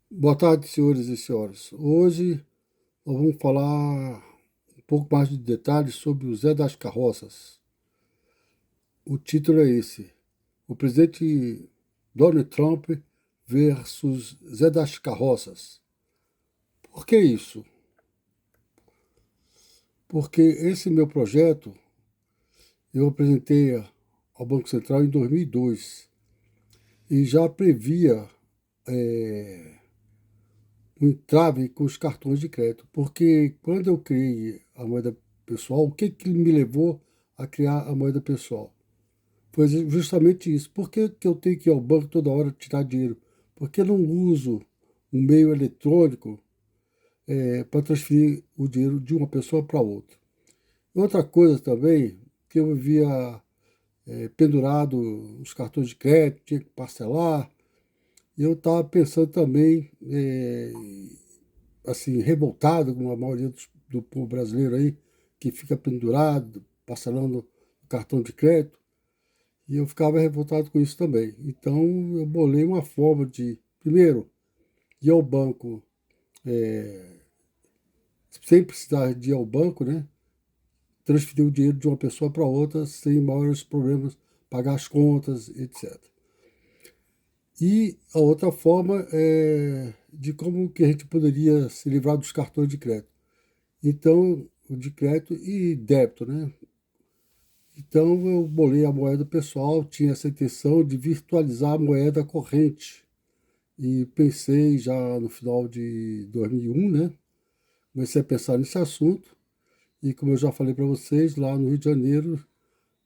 Boa tarde, senhores e senhoras. Hoje nós vamos falar um pouco mais de detalhes sobre o Zé das Carroças. O título é esse: o presidente Donald Trump versus Zé das Carroças. Por que isso? Porque esse meu projeto eu apresentei ao Banco Central em 2002 e já previa um entrave com os cartões de crédito, porque quando eu criei a moeda pessoal, o que me levou a criar a moeda pessoal? Foi justamente isso. Por que eu tenho que ir ao banco toda hora tirar dinheiro? Porque eu não uso um meio eletrônico para transferir o dinheiro de uma pessoa para outra. Outra coisa também, que eu vivia pendurado os cartões de crédito, tinha que parcelar, e eu estava pensando também assim, revoltado com a maioria do povo brasileiro aí, que fica pendurado, parcelando o cartão de crédito, e eu ficava revoltado com isso também. Então, eu bolei uma forma de, primeiro, ir ao banco, sem precisar de ir ao banco, né? Transferir o dinheiro de uma pessoa para outra sem maiores problemas, pagar as contas, etc. E a outra forma é de como que a gente poderia se livrar dos cartões de crédito. Então, o de crédito e débito, né? Então, eu bolei a moeda pessoal, tinha essa intenção de virtualizar a moeda corrente. E pensei já no final de 2001, né? Comecei a pensar nesse assunto. E como eu já falei para vocês, lá no Rio de Janeiro,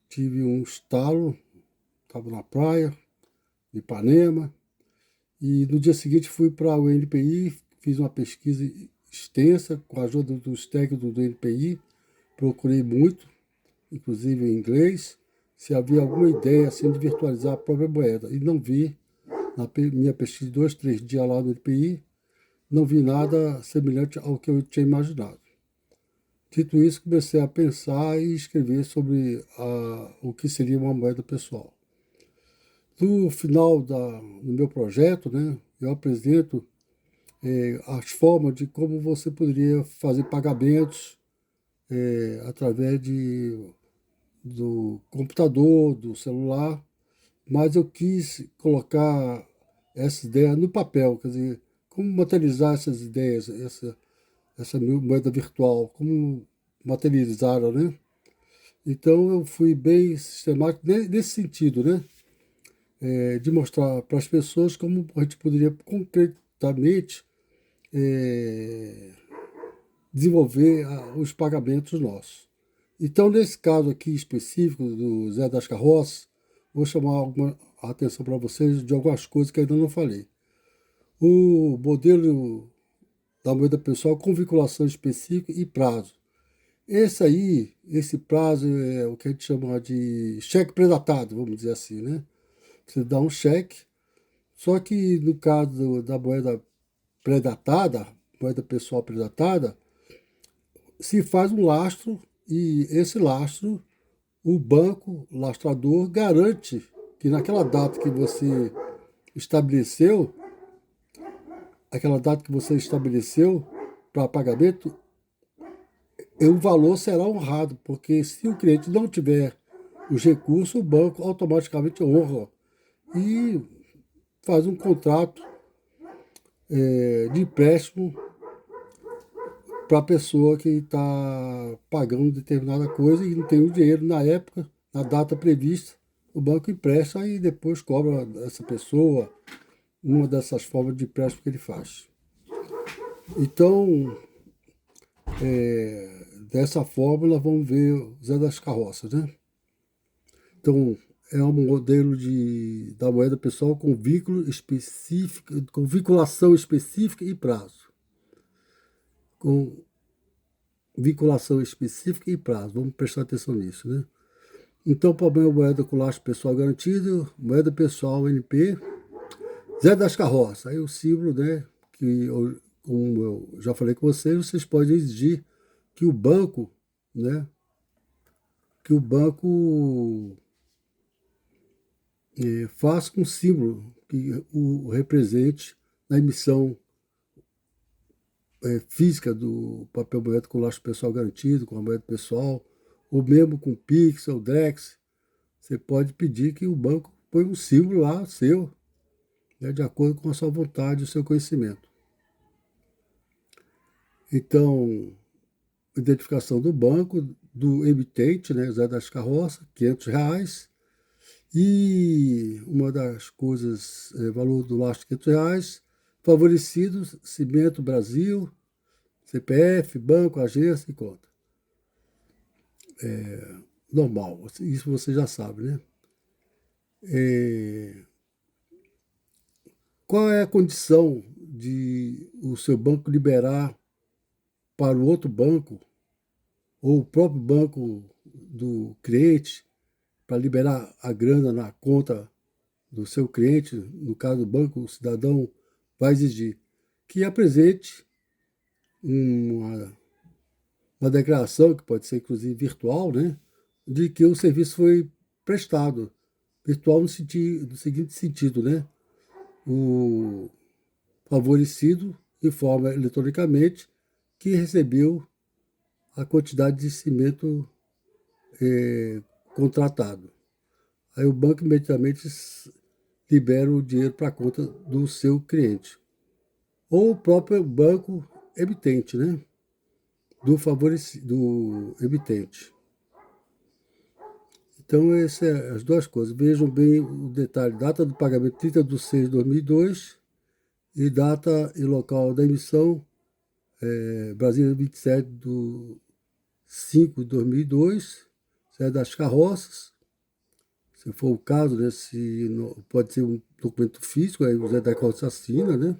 tive um estalo, estava na praia, em Ipanema. E no dia seguinte fui para o NPI, fiz uma pesquisa extensa com a ajuda dos técnicos do NPI, procurei muito, inclusive em inglês, se havia alguma ideia assim de virtualizar a própria moeda. E não vi, na minha pesquisa de 2, 3 dias lá no NPI, não vi nada semelhante ao que eu tinha imaginado. Dito isso, comecei a pensar e escrever sobre o que seria uma moeda pessoal. No final do meu projeto, né, eu apresento as formas de como você poderia fazer pagamentos através do computador, do celular, mas eu quis colocar essa ideia no papel, quer dizer, como materializar essas ideias, essa moeda virtual, como materializá-la, né? Então eu fui bem sistemático nesse sentido, né? De mostrar para as pessoas como a gente poderia concretamente é, desenvolver os pagamentos nossos. Então, nesse caso aqui específico do Zé das Carroças, vou chamar a atenção para vocês de algumas coisas que ainda não falei. O modelo da moeda pessoal com vinculação específica e prazo. Esse prazo é o que a gente chama de cheque predatado, vamos dizer assim, né? Você dá um cheque, só que no caso da moeda predatada, moeda pessoal predatada, se faz um lastro e esse lastro, o banco lastrador garante que naquela data que você estabeleceu, aquela data que você estabeleceu para pagamento, o valor será honrado, porque se o cliente não tiver os recursos, o banco automaticamente honra e faz um contrato de empréstimo para a pessoa que está pagando determinada coisa e não tem o dinheiro na época, na data prevista, o banco empresta e depois cobra essa pessoa uma dessas formas de empréstimo que ele faz. Então, dessa forma, nós vamos ver o Zé das Carroças, né? Então, é um modelo da moeda pessoal com vínculo específico, com vinculação específica e prazo. Com vinculação específica e prazo. Vamos prestar atenção nisso, né? Então, problema moeda com lastro pessoal garantido, moeda pessoal NP, Zé das Carroças. Aí o símbolo, né? Como eu já falei com vocês podem exigir que o banco, né? Que o banco faça um símbolo que o represente na emissão física do papel moeda com lastro pessoal garantido, com a moeda pessoal, ou mesmo com Pix ou Drex, você pode pedir que o banco põe um símbolo lá seu, né, de acordo com a sua vontade e o seu conhecimento. Então, identificação do banco, do emitente, né, Zé das Carroças, R$ 500. E uma das coisas, valor do lastro R$ 500, favorecidos, Cimento Brasil, CPF, banco, agência e conta. Normal, isso você já sabe, né? Qual é a condição de o seu banco liberar para o outro banco, ou o próprio banco do cliente, para liberar a grana na conta do seu cliente, no caso do banco, o cidadão vai exigir que apresente uma, uma declaração, que pode ser inclusive virtual, né, de que o serviço foi prestado. Virtual no seguinte sentido, né? O favorecido informa eletronicamente que recebeu a quantidade de cimento contratado. Aí o banco imediatamente libera o dinheiro para a conta do seu cliente. Ou o próprio banco emitente, né? Do emitente. Então, essas são as duas coisas. Vejam bem o detalhe: data do pagamento 30/6/2002 e data e local da emissão, Brasília 27/5/2002, Zé das Carroças, se for o caso, né, se não, pode ser um documento físico, aí o Zé da Carroça assina, né?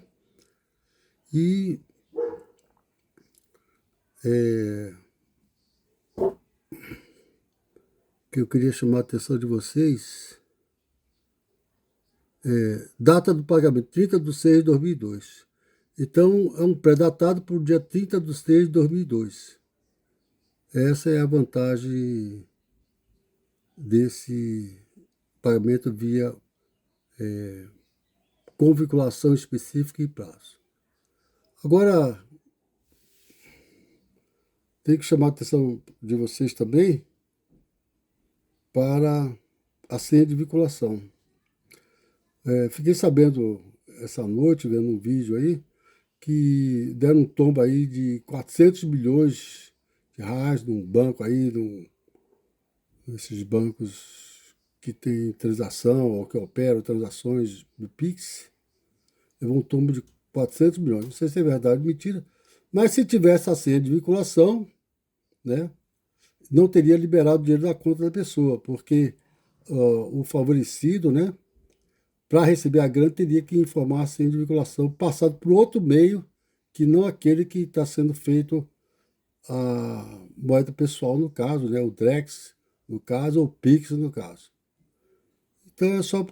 E que eu queria chamar a atenção de vocês, data do pagamento 30/6/2002. Então, é um pré-datado para o dia 30/6/2002. Essa é a vantagem desse pagamento via com vinculação específica e prazo. Agora, tem que chamar a atenção de vocês também para a senha de vinculação. Fiquei sabendo essa noite, vendo um vídeo aí, que deram um tombo aí de 400 milhões de reais num banco aí, nesses bancos que tem transação ou que operam transações do Pix. Levou um tombo de 400 milhões. Não sei se é verdade ou mentira, mas se tivesse a senha de vinculação, né, não teria liberado o dinheiro da conta da pessoa, porque o favorecido, né, para receber a grana, teria que informar a senha de vinculação passado por outro meio que não aquele que está sendo feito a moeda pessoal, no caso, né, o Drex, no caso, ou o Pix, no caso. Então é só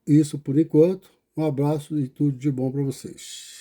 isso por enquanto. Um abraço e tudo de bom para vocês.